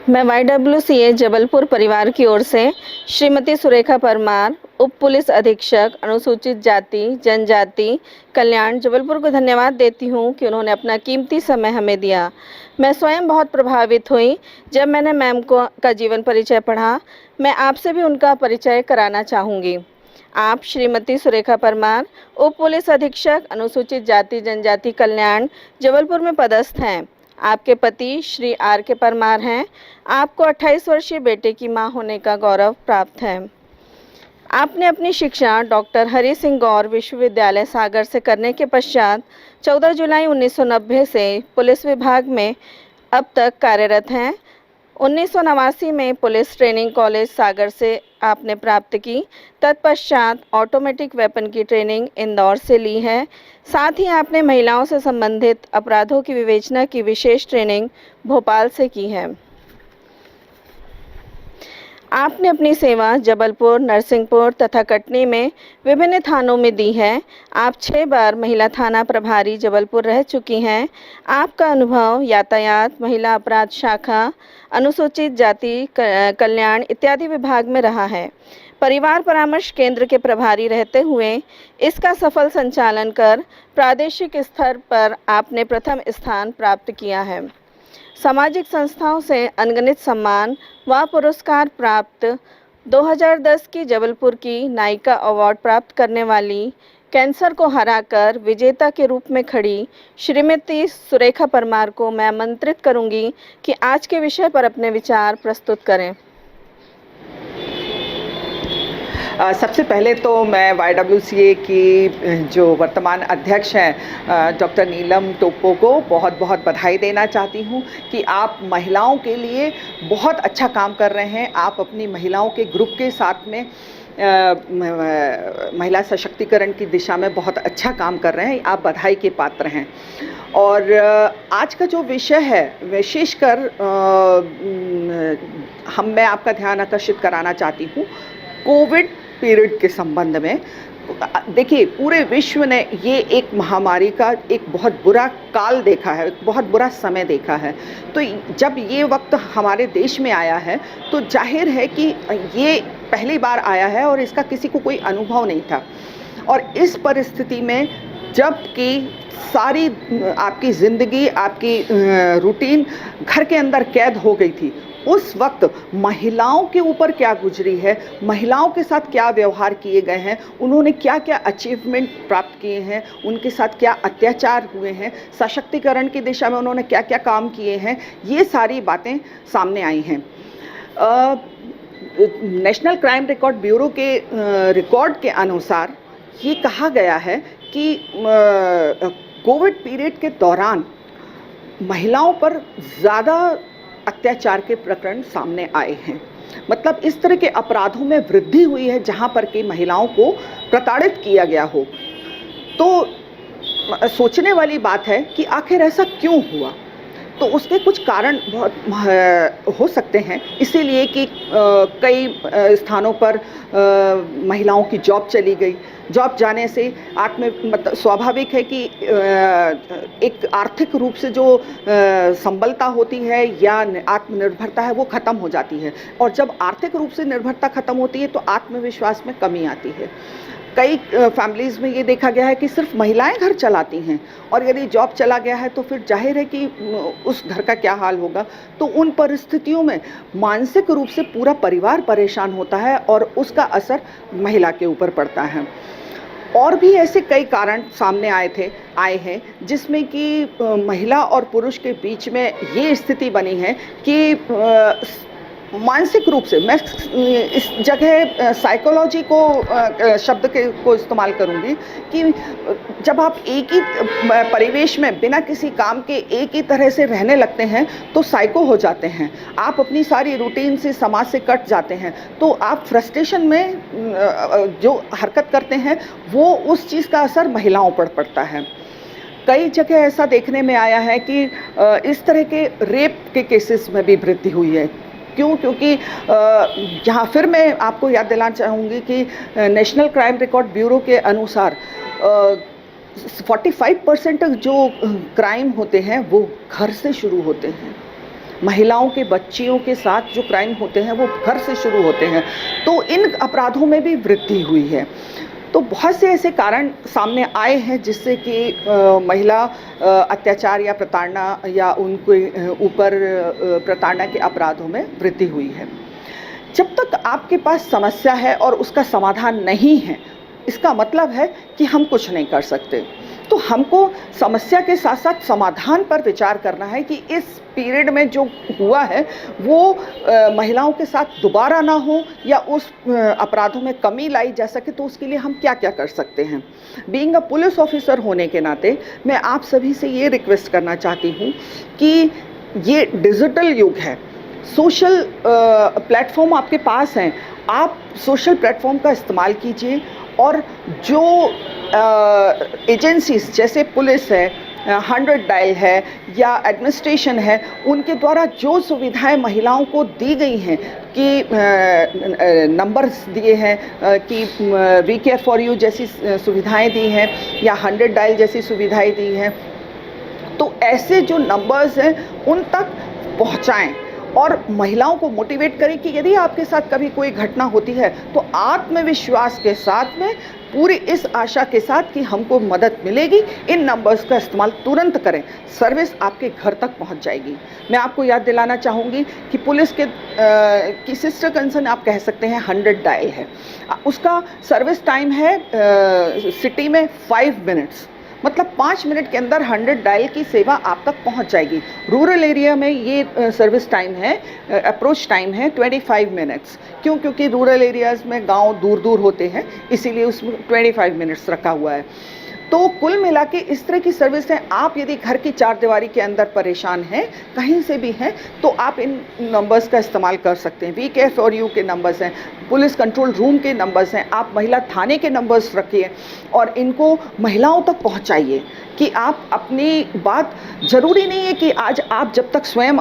मैं YWCA जबलपुर परिवार की ओर से श्रीमती सुरेखा परमार, उप पुलिस अधीक्षक अनुसूचित जाति जनजाति कल्याण जबलपुर को धन्यवाद देती हूं कि उन्होंने अपना कीमती समय हमें दिया। मैं स्वयं बहुत प्रभावित हुई जब मैंने मैम का जीवन परिचय पढ़ा। मैं आपसे भी उनका परिचय कराना चाहूँगी। आप श्रीमती सुरेखा परमार, उप पुलिस अधीक्षक अनुसूचित जाति जनजाति कल्याण जबलपुर में पदस्थ हैं। आपके पति श्री R.K. परमार हैं। आपको 28 वर्षीय बेटे की मां होने का गौरव प्राप्त है। आपने अपनी शिक्षा डॉक्टर हरि सिंह गौर विश्वविद्यालय सागर से करने के पश्चात 14 जुलाई 1990 से पुलिस विभाग में अब तक कार्यरत हैं। 1989 में पुलिस ट्रेनिंग कॉलेज सागर से आपने प्राप्त की। तत्पश्चात ऑटोमेटिक वेपन की ट्रेनिंग इंदौर से ली है। साथ ही आपने महिलाओं से संबंधित अपराधों की विवेचना की विशेष ट्रेनिंग भोपाल से की है। आपने अपनी सेवा जबलपुर, नरसिंहपुर तथा कटनी में विभिन्न थानों में दी है। आप 6 बार महिला थाना प्रभारी जबलपुर रह चुकी हैं। आपका अनुभव यातायात, महिला अपराध शाखा, अनुसूचित जाति कल्याण इत्यादि विभाग में रहा है। परिवार परामर्श केंद्र के प्रभारी रहते हुए इसका सफल संचालन कर प्रादेशिक स्तर पर आपने प्रथम स्थान प्राप्त किया है। सामाजिक संस्थाओं से अनगिनत सम्मान व पुरस्कार प्राप्त 2010 की जबलपुर की नायिका अवार्ड प्राप्त करने वाली, कैंसर को हराकर विजेता के रूप में खड़ी श्रीमती सुरेखा परमार को मैं आमंत्रित करूंगी कि आज के विषय पर अपने विचार प्रस्तुत करें। सबसे पहले तो मैं YWCA की जो वर्तमान अध्यक्ष हैं डॉक्टर नीलम टोप्पो को बहुत बहुत बधाई देना चाहती हूं कि आप महिलाओं के लिए बहुत अच्छा काम कर रहे हैं। आप अपनी महिलाओं के ग्रुप के साथ में महिला सशक्तिकरण की दिशा में बहुत अच्छा काम कर रहे हैं। आप बधाई के पात्र हैं। और आज का जो विषय है विशेषकर मैं आपका ध्यान आकर्षित कराना चाहती हूँ कोविड पीरियड के संबंध में। देखिए, पूरे विश्व ने ये एक महामारी का एक बहुत बुरा काल देखा है, एक बहुत बुरा समय देखा है। तो जब ये वक्त हमारे देश में आया है तो जाहिर है कि ये पहली बार आया है और इसका किसी को कोई अनुभव नहीं था। और इस परिस्थिति में जबकि सारी आपकी ज़िंदगी, आपकी रूटीन घर के अंदर कैद हो गई थी, उस वक्त महिलाओं के ऊपर क्या गुजरी है, महिलाओं के साथ क्या व्यवहार किए गए हैं, उन्होंने क्या क्या अचीवमेंट प्राप्त किए हैं, उनके साथ क्या अत्याचार हुए हैं, सशक्तिकरण की दिशा में उन्होंने क्या क्या काम किए हैं, ये सारी बातें सामने आई हैं। नेशनल क्राइम रिकॉर्ड ब्यूरो के रिकॉर्ड के अनुसार ये कहा गया है कि कोविड पीरियड के दौरान महिलाओं पर ज़्यादा अत्याचार के प्रकरण सामने आए हैं। मतलब इस तरह के अपराधों में वृद्धि हुई है जहां पर कि महिलाओं को प्रताड़ित किया गया हो। तो सोचने वाली बात है कि आखिर ऐसा क्यों हुआ। तो उसके कुछ कारण बहुत हो सकते हैं, इसीलिए कि कई स्थानों पर महिलाओं की जॉब चली गई। जॉब जाने से मतलब स्वाभाविक है कि एक आर्थिक रूप से जो संबलता होती है या आत्मनिर्भरता है वो ख़त्म हो जाती है। और जब आर्थिक रूप से निर्भरता ख़त्म होती है तो आत्मविश्वास में कमी आती है। कई फैमिलीज़ में ये देखा गया है कि सिर्फ महिलाएं घर चलाती हैं और यदि जॉब चला गया है तो फिर जाहिर है कि उस घर का क्या हाल होगा। तो उन परिस्थितियों में मानसिक रूप से पूरा परिवार परेशान होता है और उसका असर महिला के ऊपर पड़ता है। और भी ऐसे कई कारण सामने आए हैं जिसमें कि महिला और पुरुष के बीच में ये स्थिति बनी है कि मानसिक रूप से, मैं इस जगह साइकोलॉजी शब्द को इस्तेमाल करूंगी कि जब आप एक ही परिवेश में बिना किसी काम के एक ही तरह से रहने लगते हैं तो साइको हो जाते हैं। आप अपनी सारी रूटीन से, समाज से कट जाते हैं, तो आप फ्रस्ट्रेशन में जो हरकत करते हैं वो उस चीज़ का असर महिलाओं पर पड़ता है। कई जगह ऐसा देखने में आया है कि इस तरह के रेप के केसेस में भी वृद्धि हुई है। क्यों? क्योंकि यहाँ फिर मैं आपको याद दिलाना चाहूँगी कि नेशनल क्राइम रिकॉर्ड ब्यूरो के अनुसार 45% जो क्राइम होते हैं वो घर से शुरू होते हैं। महिलाओं के बच्चियों के साथ जो क्राइम होते हैं वो घर से शुरू होते हैं, तो इन अपराधों में भी वृद्धि हुई है। तो बहुत से ऐसे कारण सामने आए हैं जिससे कि महिला अत्याचार या प्रताड़ना या उनके ऊपर प्रताड़ना के अपराधों में वृद्धि हुई है। जब तक आपके पास समस्या है और उसका समाधान नहीं है, इसका मतलब है कि हम कुछ नहीं कर सकते। तो हमको समस्या के साथ साथ समाधान पर विचार करना है कि इस पीरियड में जो हुआ है वो महिलाओं के साथ दोबारा ना हो या उस अपराधों में कमी लाई जा सके, तो उसके लिए हम क्या क्या कर सकते हैं। बीइंग अ पुलिस ऑफिसर होने के नाते मैं आप सभी से ये रिक्वेस्ट करना चाहती हूँ कि ये डिजिटल युग है, सोशल प्लेटफॉर्म आपके पास हैं, आप सोशल प्लेटफॉर्म का इस्तेमाल कीजिए और जो एजेंसीज जैसे पुलिस है, 100 डायल है या एडमिनिस्ट्रेशन है, उनके द्वारा जो सुविधाएं महिलाओं को दी गई हैं कि नंबर्स दिए हैं कि वी केयर फॉर यू जैसी सुविधाएं दी हैं या 100 डायल जैसी सुविधाएं दी हैं, तो ऐसे जो नंबर्स हैं उन तक पहुंचाएं और महिलाओं को मोटिवेट करें कि यदि आपके साथ कभी कोई घटना होती है तो आत्मविश्वास के साथ में, पूरी इस आशा के साथ कि हमको मदद मिलेगी, इन नंबर्स का इस्तेमाल तुरंत करें, सर्विस आपके घर तक पहुंच जाएगी। मैं आपको याद दिलाना चाहूँगी कि पुलिस के की सिस्टर कंसर्न आप कह सकते हैं 100 डायल है, उसका सर्विस टाइम है सिटी में 5 मिनट्स, मतलब 5 मिनट के अंदर 100 डायल की सेवा आप तक पहुंच जाएगी। रूरल एरिया में ये सर्विस टाइम है, अप्रोच टाइम है 25 मिनट्स। क्यों? क्योंकि रूरल एरियाज़ में गांव दूर दूर होते हैं, इसीलिए उसमें 25 मिनट्स रखा हुआ है। तो कुल मिला के इस तरह की सर्विस है। आप यदि घर की चारदीवारी के अंदर परेशान हैं, कहीं से भी हैं, तो आप इन नंबर्स का इस्तेमाल कर सकते हैं। वी केयर फॉर यू के नंबर्स हैं, पुलिस कंट्रोल रूम के नंबर्स हैं, आप महिला थाने के नंबर्स रखिए और इनको महिलाओं तक पहुंचाइए कि आप अपनी बात, ज़रूरी नहीं है कि आज आप जब तक स्वयं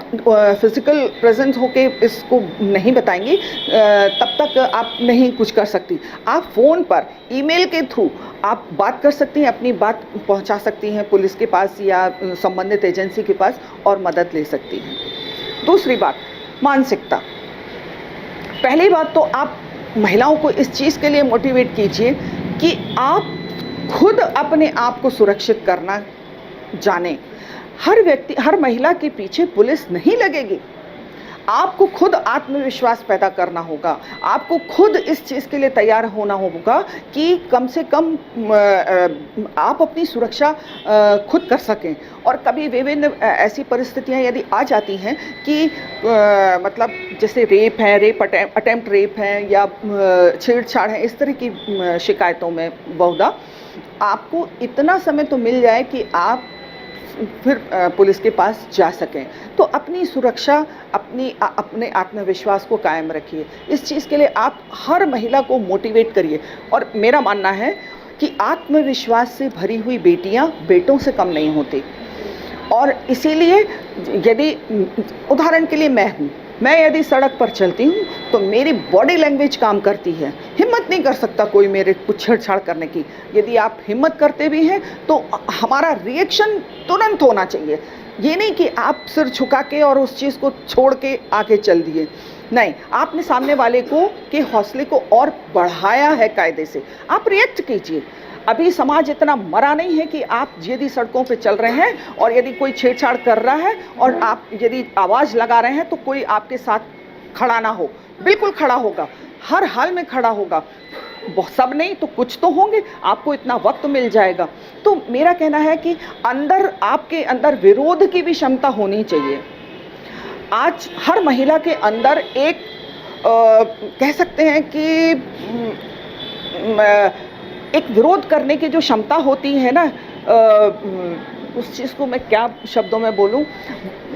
फिज़िकल प्रेजेंस होके इसको नहीं बताएंगी तब तक आप नहीं कुछ कर सकती। आप फ़ोन पर, ईमेल के थ्रू आप बात कर सकती हैं, अपनी बात पहुंचा सकती हैं पुलिस के पास या संबंधित एजेंसी के पास और मदद ले सकती हैं। दूसरी बात, मानसिकता। पहली बात तो आप महिलाओं को इस चीज़ के लिए मोटिवेट कीजिए कि आप खुद अपने आप को सुरक्षित करना जाने। हर व्यक्ति, हर महिला के पीछे पुलिस नहीं लगेगी। आपको खुद आत्मविश्वास पैदा करना होगा, आपको खुद इस चीज़ के लिए तैयार होना होगा कि कम से कम आप अपनी सुरक्षा खुद कर सकें। और कभी विभिन्न ऐसी परिस्थितियां यदि आ जाती हैं कि मतलब जैसे रेप है, रेप अटेम्प्ट रेप है या छेड़छाड़ है, इस तरह की शिकायतों में बहुधा आपको इतना समय तो मिल जाए कि आप फिर पुलिस के पास जा सकें। तो अपनी सुरक्षा, अपने आत्मविश्वास को कायम रखिए। इस चीज़ के लिए आप हर महिला को मोटिवेट करिए। और मेरा मानना है कि आत्मविश्वास से भरी हुई बेटियां बेटों से कम नहीं होती। और इसीलिए यदि उदाहरण के लिए मैं यदि सड़क पर चलती हूँ तो मेरी बॉडी लैंग्वेज काम करती है। हिम्मत नहीं कर सकता कोई मेरे कुछ छेड़छाड़ करने की। यदि आप हिम्मत करते भी हैं तो हमारा रिएक्शन तुरंत होना चाहिए। ये नहीं कि आप सिर झुका के और उस चीज़ को छोड़ के आगे चल दिए। नहीं, आपने सामने वाले के हौसले को और बढ़ाया है कायदे से। आप रिएक्ट कीजिए। अभी समाज इतना मरा नहीं है कि आप यदि सड़कों पे चल रहे हैं और यदि कोई छेड़छाड़ कर रहा है और आप यदि आवाज़ लगा रहे हैं तो कोई आपके साथ खड़ा ना हो। बिल्कुल खड़ा होगा, हर हाल में खड़ा होगा। सब नहीं तो कुछ तो होंगे, आपको इतना वक्त मिल जाएगा। तो मेरा कहना है कि आपके अंदर विरोध की भी क्षमता होनी चाहिए। आज हर महिला के अंदर एक कह सकते हैं कि एक विरोध करने की जो क्षमता होती है ना, उस चीज़ को मैं क्या शब्दों में बोलूं,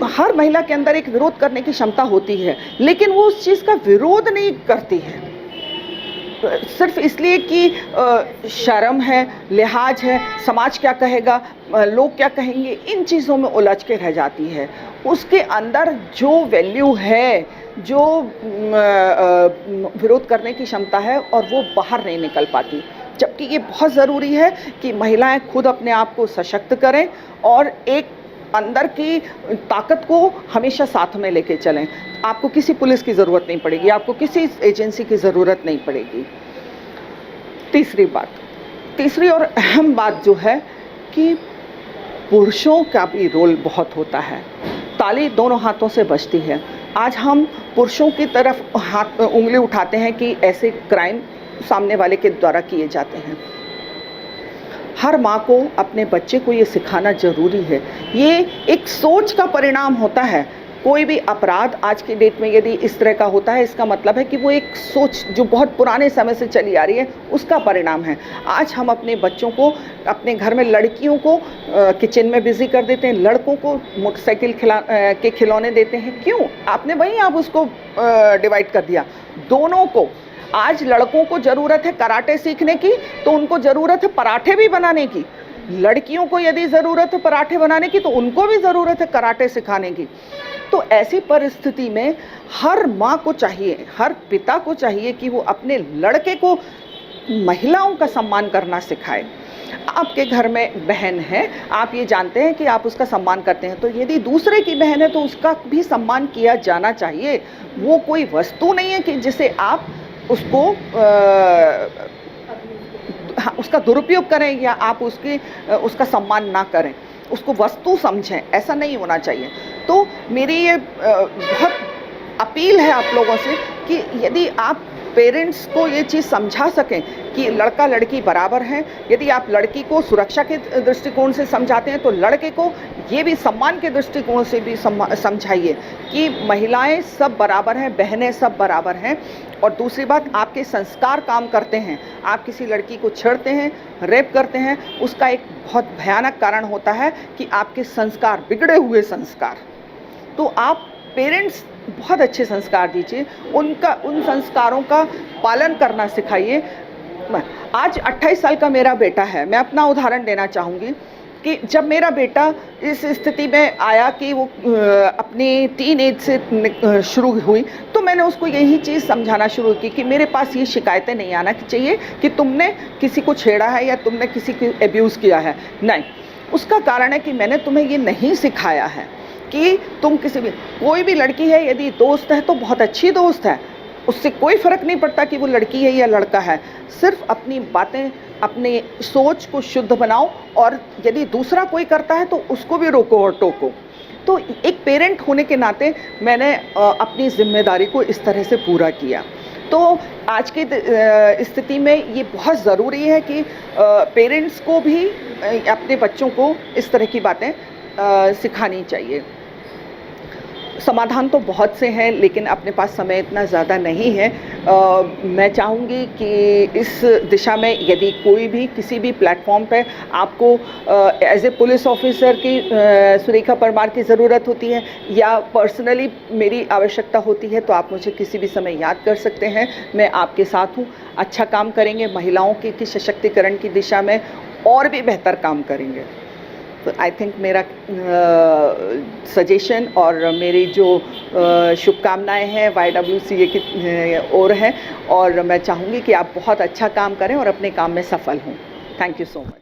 हर महिला के अंदर एक विरोध करने की क्षमता होती है, लेकिन वो उस चीज़ का विरोध नहीं करती है सिर्फ इसलिए कि शर्म है, लिहाज है, समाज क्या कहेगा, लोग क्या कहेंगे, इन चीज़ों में उलझ के रह जाती है। उसके अंदर जो वैल्यू है, जो विरोध करने की क्षमता है, और वो बाहर नहीं निकल पाती। जबकि ये बहुत ज़रूरी है कि महिलाएं खुद अपने आप को सशक्त करें और एक अंदर की ताकत को हमेशा साथ में लेके चलें। आपको किसी पुलिस की ज़रूरत नहीं पड़ेगी, आपको किसी एजेंसी की ज़रूरत नहीं पड़ेगी। तीसरी और अहम बात जो है कि पुरुषों का भी रोल बहुत होता है। ताली दोनों हाथों से बजती है। आज हम पुरुषों की तरफ उंगली उठाते हैं कि ऐसे क्राइम सामने वाले के द्वारा किए जाते हैं। हर माँ को अपने बच्चे को ये सिखाना ज़रूरी है। ये एक सोच का परिणाम होता है। कोई भी अपराध आज की डेट में यदि इस तरह का होता है, इसका मतलब है कि वो एक सोच जो बहुत पुराने समय से चली आ रही है, उसका परिणाम है। आज हम अपने बच्चों को, अपने घर में लड़कियों को किचन में बिजी कर देते हैं, लड़कों को मोटरसाइकिल के खिलौने देते हैं। क्यों? आपने वही आप उसको डिवाइड कर दिया। दोनों को आज लड़कों को ज़रूरत है कराटे सीखने की, तो उनको ज़रूरत है पराठे भी बनाने की। लड़कियों को यदि ज़रूरत है पराठे बनाने की, तो उनको भी ज़रूरत है कराटे सिखाने की। तो ऐसी परिस्थिति में हर माँ को चाहिए, हर पिता को चाहिए कि वो अपने लड़के को महिलाओं का सम्मान करना सिखाए। आपके घर में बहन है, आप ये जानते हैं कि आप उसका सम्मान करते हैं, तो यदि दूसरे की बहन है तो उसका भी सम्मान किया जाना चाहिए। वो कोई वस्तु नहीं है कि जिसे आप उसको उसका दुरुपयोग करें या आप उसका सम्मान ना करें, उसको वस्तु समझें, ऐसा नहीं होना चाहिए। तो मेरी ये बहुत अपील है आप लोगों से कि यदि आप पेरेंट्स को ये चीज़ समझा सकें कि लड़का लड़की बराबर हैं, यदि आप लड़की को सुरक्षा के दृष्टिकोण से समझाते हैं तो लड़के को ये भी सम्मान के दृष्टिकोण से भी समझाइए कि महिलाएं सब बराबर हैं, बहनें सब बराबर हैं। और दूसरी बात, आपके संस्कार काम करते हैं। आप किसी लड़की को छेड़ते हैं, रेप करते हैं, उसका एक बहुत भयानक कारण होता है कि आपके संस्कार, बिगड़े हुए संस्कार। तो आप पेरेंट्स बहुत अच्छे संस्कार दीजिए, उन संस्कारों का पालन करना सिखाइए। आज 28 साल का मेरा बेटा है। मैं अपना उदाहरण देना चाहूँगी कि जब मेरा बेटा इस स्थिति में आया कि वो अपनी टीन एज से शुरू हुई, तो मैंने उसको यही चीज़ समझाना शुरू की कि मेरे पास ये शिकायतें नहीं आना चाहिए कि तुमने किसी को छेड़ा है या तुमने किसी को एब्यूज़ किया है। नहीं, उसका कारण है कि मैंने तुम्हें ये नहीं सिखाया है कि तुम कोई भी लड़की है, यदि दोस्त है तो बहुत अच्छी दोस्त है, उससे कोई फ़र्क नहीं पड़ता कि वो लड़की है या लड़का है। सिर्फ अपनी बातें, अपनी सोच को शुद्ध बनाओ, और यदि दूसरा कोई करता है तो उसको भी रोको और टोको। तो एक पेरेंट होने के नाते मैंने अपनी जिम्मेदारी को इस तरह से पूरा किया। तो आज की स्थिति में ये बहुत ज़रूरी है कि पेरेंट्स को भी अपने बच्चों को इस तरह की बातें सिखानी चाहिए। समाधान तो बहुत से हैं, लेकिन अपने पास समय इतना ज़्यादा नहीं है। मैं चाहूँगी कि इस दिशा में यदि कोई भी किसी भी प्लेटफॉर्म पे आपको एज ए पुलिस ऑफिसर की सुरेखा परमार की ज़रूरत होती है या पर्सनली मेरी आवश्यकता होती है, तो आप मुझे किसी भी समय याद कर सकते हैं। मैं आपके साथ हूँ। अच्छा काम करेंगे, महिलाओं के सशक्तिकरण की दिशा में और भी बेहतर काम करेंगे। तो आई थिंक मेरा सजेशन और मेरी जो शुभकामनाएं हैं YWCA की ओर है, और मैं चाहूँगी कि आप बहुत अच्छा काम करें और अपने काम में सफल हों। Thank you so much.